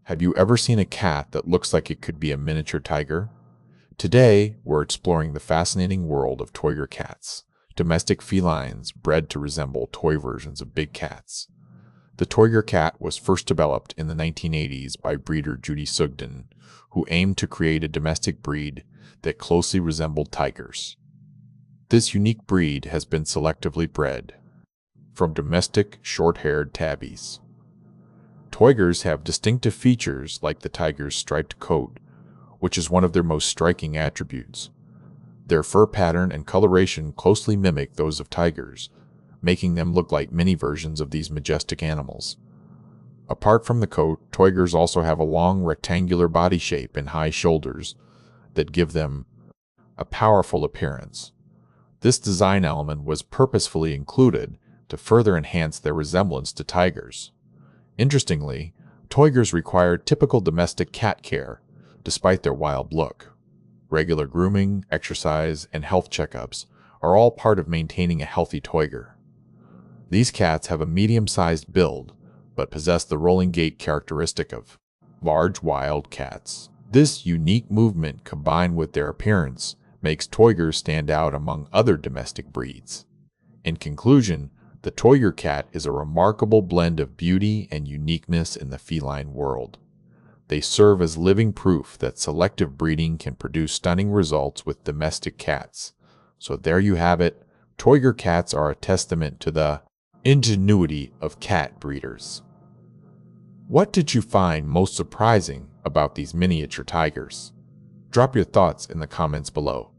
Have you ever seen a cat that looks like it could be a miniature tiger? Today, we're exploring the fascinating world of Toyger cats, domestic felines bred to resemble toy versions of big cats. The Toyger cat was first developed in the 1980s by breeder Judy Sugden, who aimed to create a domestic breed that closely resembled tigers. This unique breed has been selectively bred from domestic short-haired tabbies. Toygers have distinctive features like the tiger's striped coat, which is one of their most striking attributes. Their fur pattern and coloration closely mimic those of tigers, making them look like mini versions of these majestic animals. Apart from the coat, Toygers also have a long rectangular body shape and high shoulders that give them a powerful appearance. This design element was purposefully included to further enhance their resemblance to tigers. Interestingly, Toygers require typical domestic cat care, despite their wild look. Regular grooming, exercise, and health checkups are all part of maintaining a healthy Toyger. These cats have a medium-sized build, but possess the rolling gait characteristic of large wild cats. This unique movement, combined with their appearance, makes Toygers stand out among other domestic breeds. In conclusion, the Toyger cat is a remarkable blend of beauty and uniqueness in the feline world. They serve as living proof that selective breeding can produce stunning results with domestic cats. So there you have it. Toyger cats are a testament to the ingenuity of cat breeders. What did you find most surprising about these miniature tigers? Drop your thoughts in the comments below.